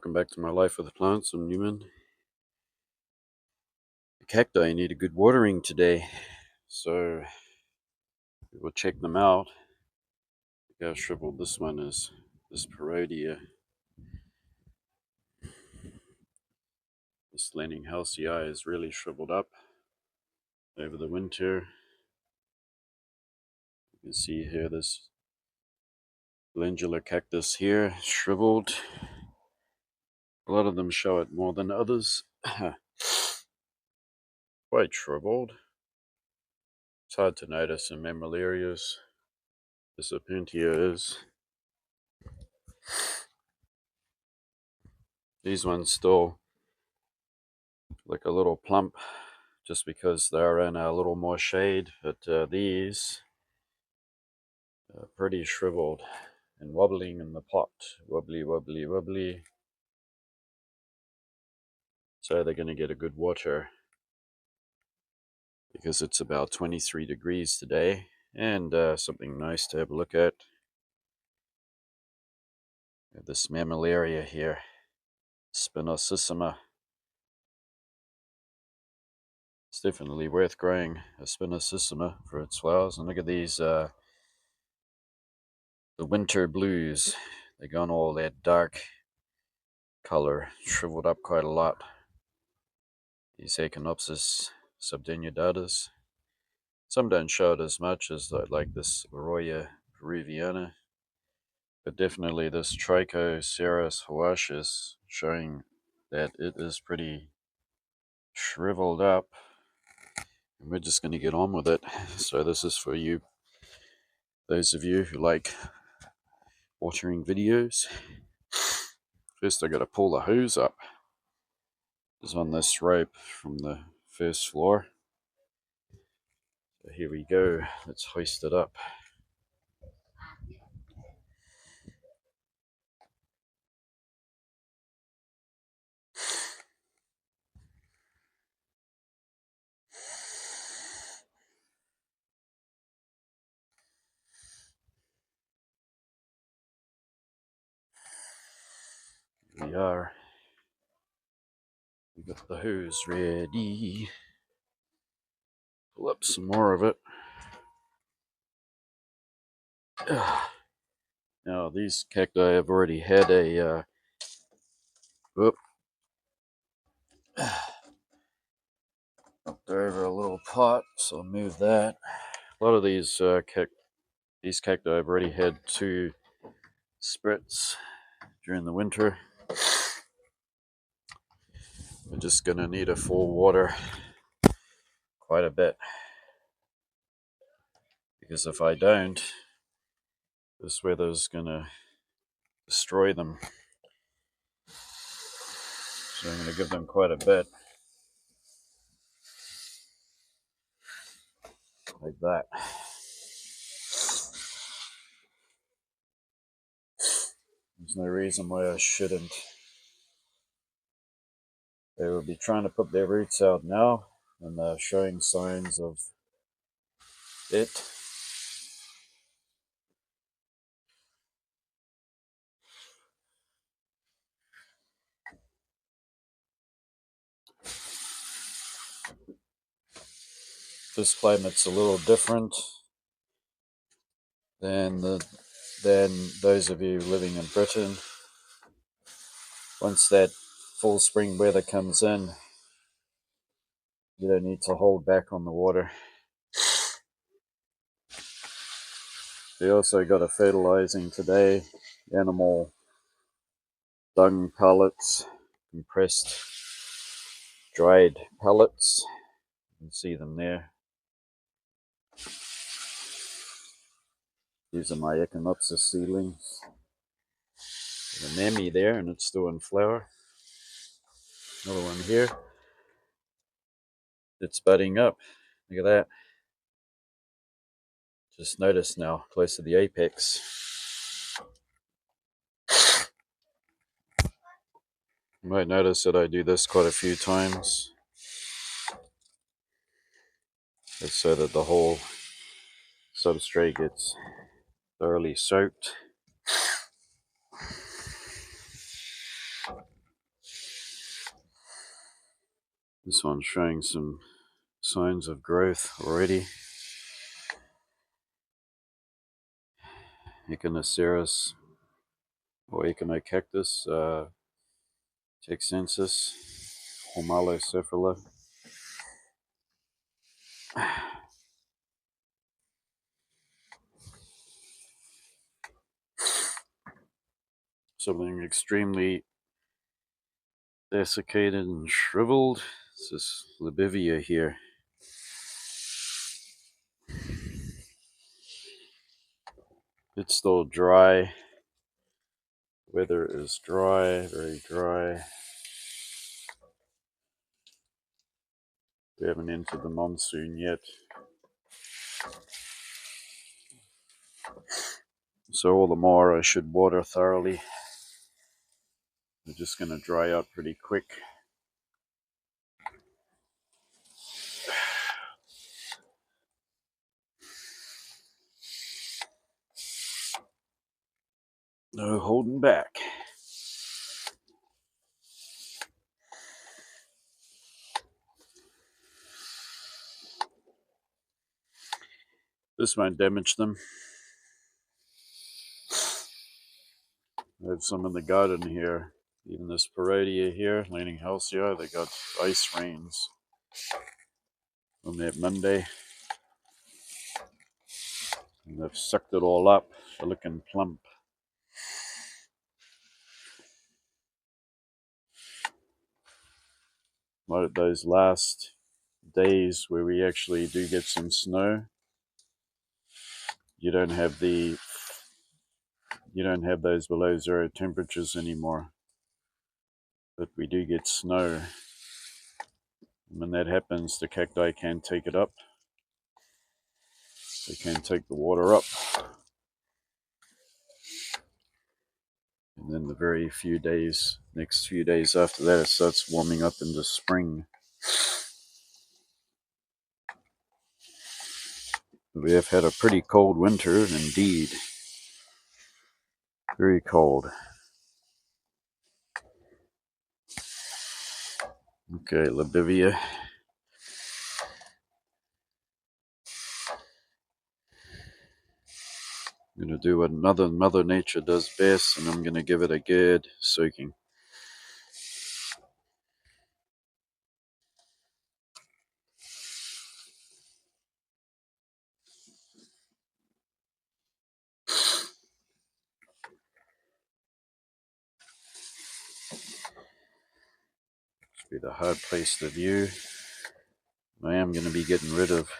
Welcome back to my life with plants. I'm Newman. The cacti need a good watering today, so we'll check them out. Look how shriveled this one is. This Parodia. This Lenning Halcyi is really shriveled up over the winter. You can see here this glandular cactus here, shriveled. A lot of them show it more than others. Quite shriveled. It's hard to notice in mammillarias. This Serpentia is. These ones still look a little plump just because they're in a little more shade, but these are pretty shriveled and wobbling in the pot. Wobbly, wobbly, wobbly. So they're going to get a good water because it's about 23 degrees today, and something nice to have a look at. This mammillaria here, Spinosissima. It's definitely worth growing a Spinosissima for its flowers. And look at these, the winter blues. They've gone all that dark color, shriveled up quite a lot. These Echinopsis subdenudatus. Some don't show it as much as like this Arroya peruviana, but definitely this Trichoceros huaceus showing that it is pretty shriveled up, and we're just going to get on with it. So this is for you, those of you who like watering videos. First I got to pull the hose up. It's on this rope from the first floor. So here we go, let's hoist it up. We are. We got the hose ready. Pull up some more of it. Now these cacti have already had a knocked over a little pot, so I'll move that. A lot of these cacti have already had 2 spritz during the winter. We're just gonna need a full water quite a bit, because if I don't, this weather's gonna destroy them. So I'm gonna give them quite a bit, like that. There's no reason why I shouldn't. They will be trying to put their roots out now, and they're showing signs of it. This climate's a little different than those of you living in Britain. Once that full spring weather comes in, you don't need to hold back on the water. They also got a fertilizing today, animal dung pellets, compressed dried pellets. You can see them there. These are my Echinopsis seedlings. There's a mammy there, and it's still in flower. Another one here. It's budding up. Look at that. Just notice now, close to the apex. You might notice that I do this quite a few times. It's so that the whole substrate gets thoroughly soaked. This one's showing some signs of growth already. Echinoceros or Echinocactus texensis, Homalocephala. Something extremely desiccated and shriveled. This is Libivia here. It's still dry. Weather is dry, very dry. We haven't entered the monsoon yet. So all the more I should water thoroughly. They're just going to dry out pretty quick. No holding back. This won't damage them. I have some in the garden here. Even this Parodia here, Leaning Halcyon, they got ice rains on that Monday. And they've sucked it all up. They're looking plump. Like those last days where we actually do get some snow, you don't have those below zero temperatures anymore. But we do get snow. And when that happens, the cacti can take it up. They can take the water up. And then the very next few days after that, it starts warming up into spring. We have had a pretty cold winter, indeed. Very cold. Okay, Libivia. I'm going to do what Mother Nature does best, and I'm going to give it a good soaking. This will be the hard place to view. I am going to be getting rid of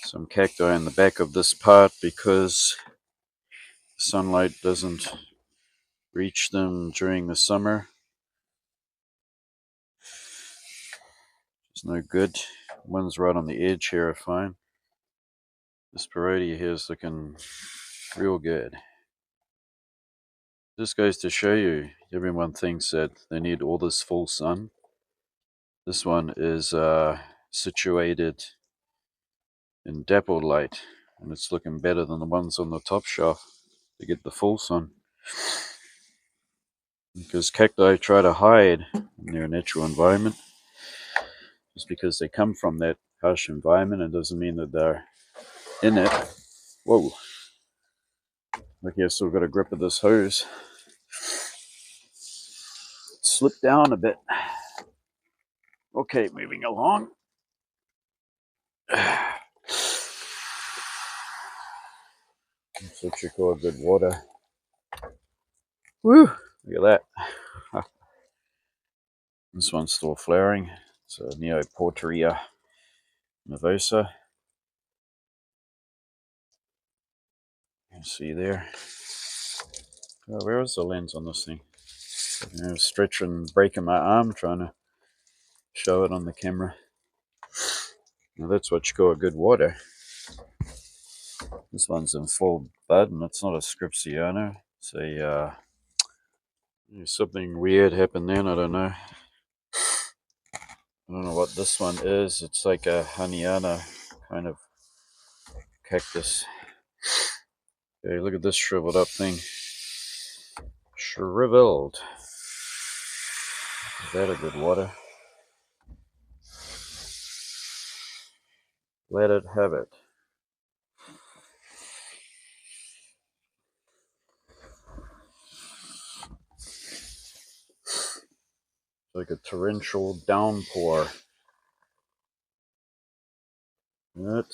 some cacti in the back of this part because sunlight doesn't reach them during the summer. It's no good. One's right on the edge here are fine. This Parodia here is looking real good. This goes to show you, everyone thinks that they need all this full sun. This one is situated in dappled light, and it's looking better than the ones on the top shelf to get the full sun. Because cacti try to hide in their natural environment. Just because they come from that harsh environment, it doesn't mean that they're in it. Whoa. Lucky I still got a grip of this hose. Slip down a bit. Okay, moving along. That's what you call good water. Woo! Look at that. This one's still flowering. It's a Neoporteria nervosa. You can see there. Oh, where is the lens on this thing? I'm stretching, breaking my arm, trying to show it on the camera. Now that's what you call a good water. This one's in full bud, and it's not a Scripsiano. It's a something weird happened then. I don't know. I don't know what this one is. It's like a Haniana kind of cactus. Okay, look at this shriveled up thing. Shriveled. Is that a good water? let it have it. Like a torrential downpour. But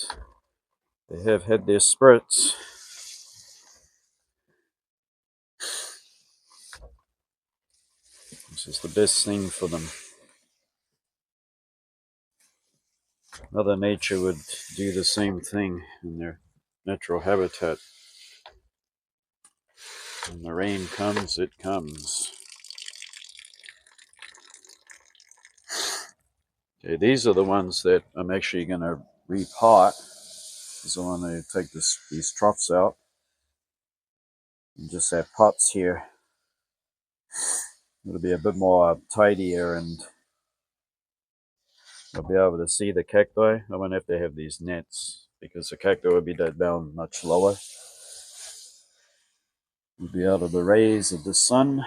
they have had their spurts. This is the best thing for them. Mother Nature would do the same thing in their natural habitat. When the rain comes, it comes. Okay, these are the ones that I'm actually going to repot. So I want to take these troughs out and just have pots here. It'll be a bit more tidier, and I'll be able to see the cacti. I won't have to have these nets because the cacti will be down much lower. We'll be out of the rays of the sun.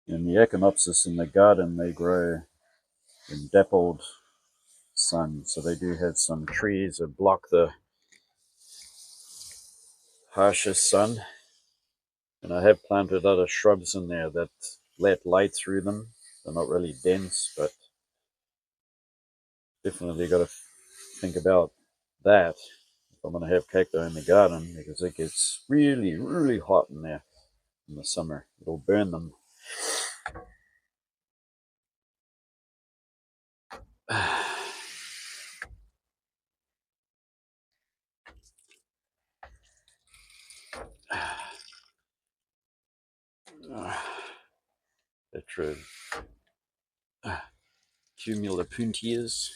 And the echinopsis in the garden, they grow in dappled sun. So they do have some trees that block the harshest sun. And I have planted other shrubs in there that let light through them. They're not really dense, but definitely got to think about that if I'm going to have cacti in the garden, because it gets really, really hot in there in the summer. It'll burn them. Petra cumulapuntias.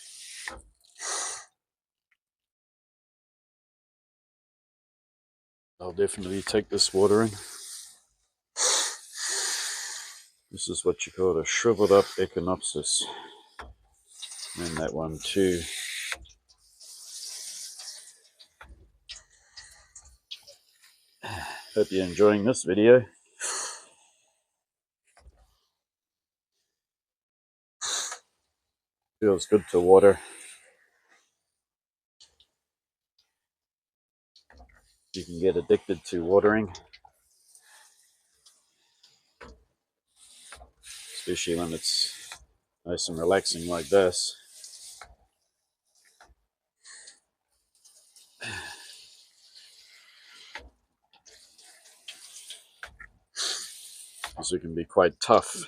I'll definitely take this watering. This is what you call a shriveled up echinopsis. And that one too. Hope you're enjoying this video. Feels good to water. You can get addicted to watering, especially when it's nice and relaxing like this. Because it can be quite tough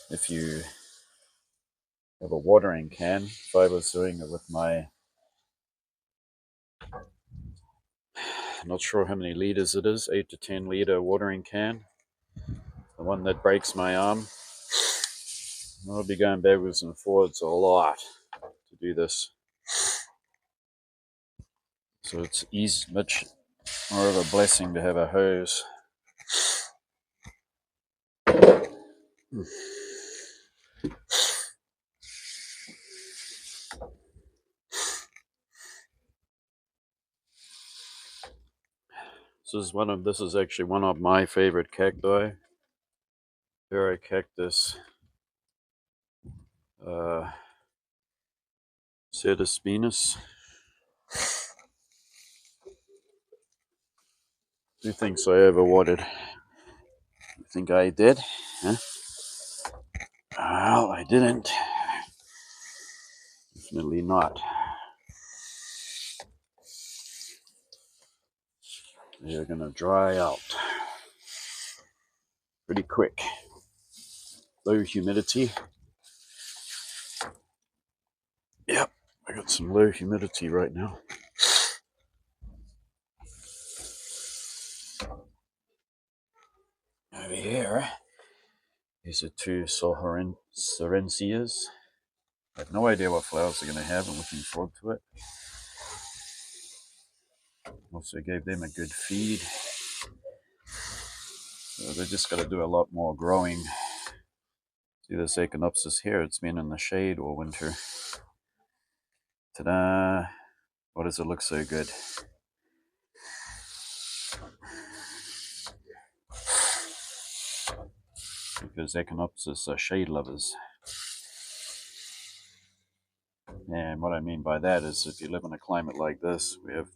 if you have a watering can. If I was doing it with my, not sure how many liters it is, 8 to 10 liter watering can, the one that breaks my arm, I'll be going backwards and forwards a lot to do this. So it's much more of a blessing to have a hose. This is actually one of my favorite cacti. Cactus Cetispinus. Who thinks I overwatered? You think I did? Huh? Well, I didn't. Definitely not. They're gonna dry out pretty quick. Low humidity. Yep, I got some low humidity right now. Over here, these are two Sorensias. I have no idea what flowers they're going to have. I'm looking forward to it. Also gave them a good feed. So they just got to do a lot more growing. See this echinopsis here? It's been in the shade all winter. Ta-da! Why does it look so good? Because echinopsis are shade lovers. And what I mean by that is if you live in a climate like this, we have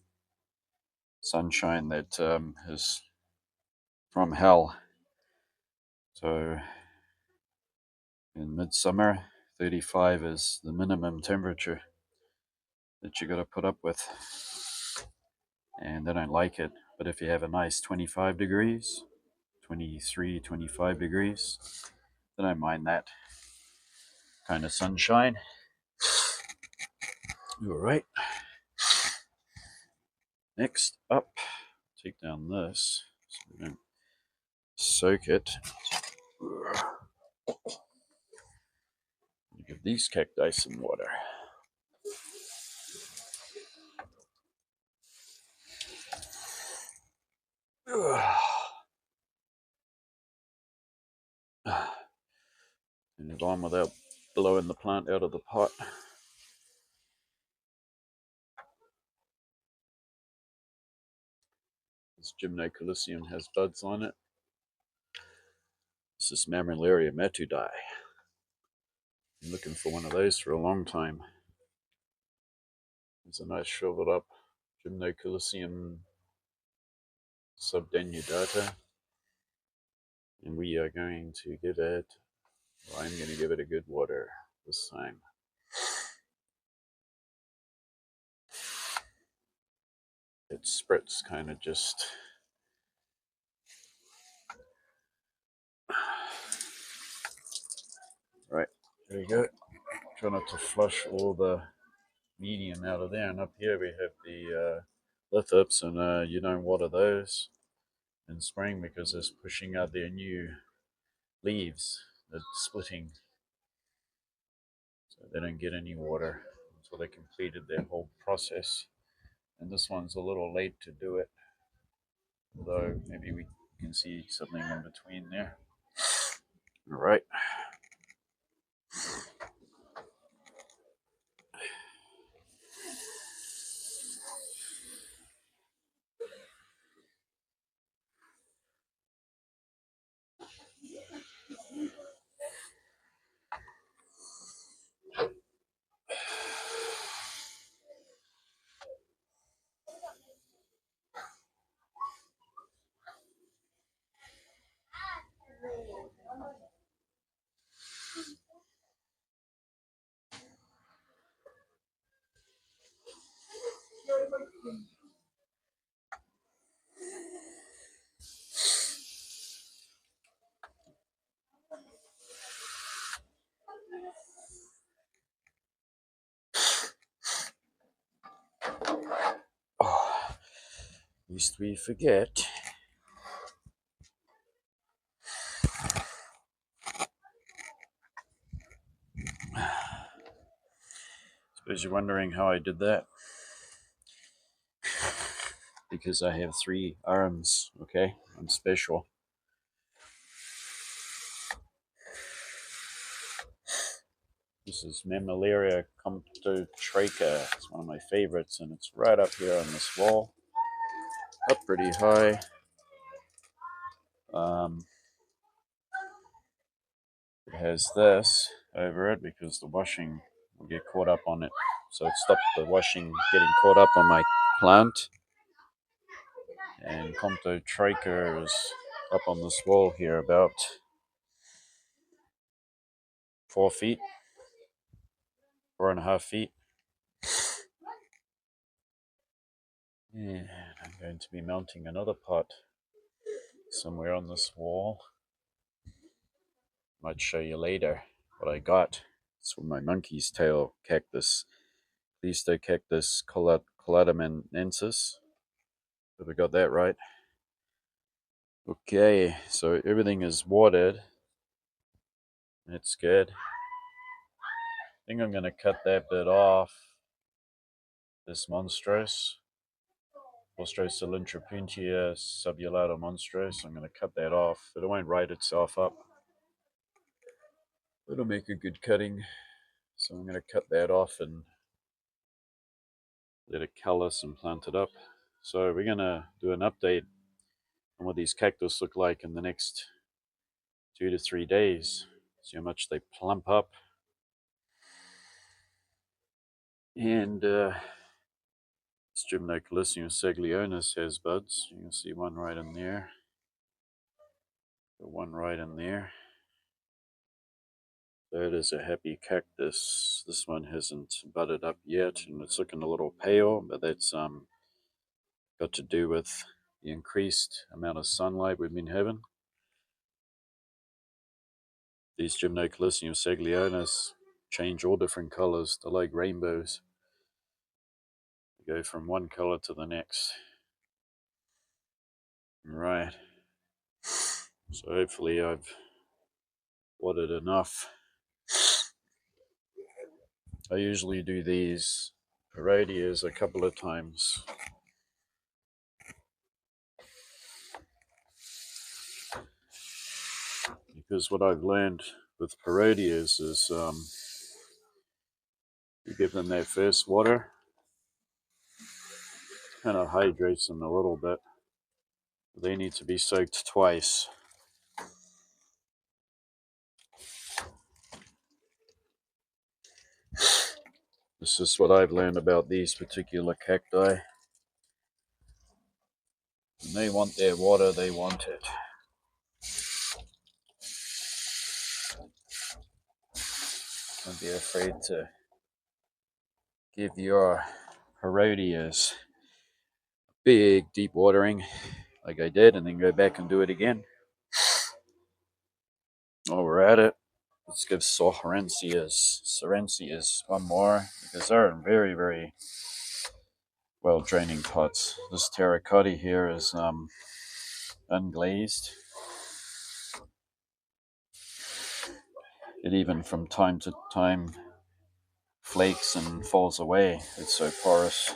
sunshine that is from hell. So in midsummer, 35 is the minimum temperature that you got to put up with. And they don't like it. But if you have a nice 25 degrees, 23, 25 degrees, they don't mind that kind of sunshine. All right. Next up, take down this so we don't soak it. Give these cacti some water. And move on without blowing the plant out of the pot. This Gymnocalycium has buds on it. This is Mammillaria metudai. I'm looking for one of those for a long time. It's a nice shriveled up Gymnocalycium subdenudata. And we are going to give it, well, I'm going to give it a good water this time. It spritz kind of just right. There you go. Try not to flush all the medium out of there. And up here we have the lithops, and you don't water those in spring because it's pushing out their new leaves. They're splitting, so they don't get any water until they completed their whole process. And this one's a little late to do it, although maybe we can see something in between there. All right. Oh, least we forget. Suppose you're wondering how I did that. Because I have 3 arms, okay? I'm special. This is Mammillaria comptotracha. It's one of my favorites, and it's right up here on this wall. Up pretty high. It has this over it because the washing will get caught up on it. So it stopped the washing getting caught up on my plant. And comptotracha is up on this wall here about 4 feet, 4.5 feet. And I'm going to be mounting another pot somewhere on this wall. Might show you later what I got. It's from my monkey's tail cactus, Pleistocactus caladomensis. Have I got that right? Okay, so everything is watered. It's good. I think I'm going to cut that bit off. This monstrose, Bostrocylindropuntia subulata monstrose. I'm going to cut that off. It won't write itself up. It'll make a good cutting. So I'm going to cut that off and let it callus and plant it up. So we're going to do an update on what these cactus look like in the next 2 to 3 days. See how much they plump up. And Gymnocalycium saglionis has buds. You can see one right in there, the one right in there. That is a happy cactus. This one hasn't budded up yet, and it's looking a little pale, but that's got to do with the increased amount of sunlight we've been having. These Gymnocalycium saglionis change all different colors. They're like rainbows. They go from one color to the next. Right. So hopefully I've watered enough. I usually do these parodias a couple of times. Because what I've learned with parodias is you give them their first water, kind of hydrates them a little bit. They need to be soaked twice. This is what I've learned about these particular cacti. When they want their water, they want it. Don't be afraid to give your parodias big deep watering like I did, and then go back and do it again. While we're at it, let's give Sorensias one more, because they're in very, very well draining pots. This terracotta here is unglazed. It even from time to time flakes and falls away. It's so porous.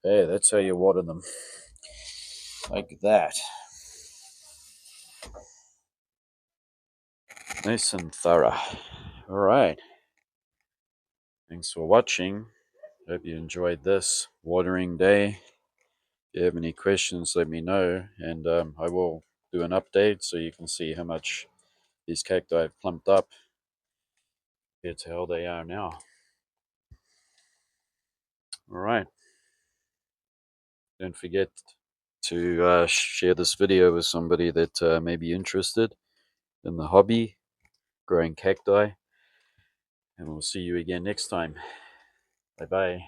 Hey, that's how you water them. Like that. Nice and thorough. Alright. Thanks for watching. Hope you enjoyed this watering day. If you have any questions, let me know, and I will do an update so you can see how much these cacti have plumped up compared to how they are now. Alright. Don't forget to share this video with somebody that may be interested in the hobby, growing cacti, and we'll see you again next time. Bye bye.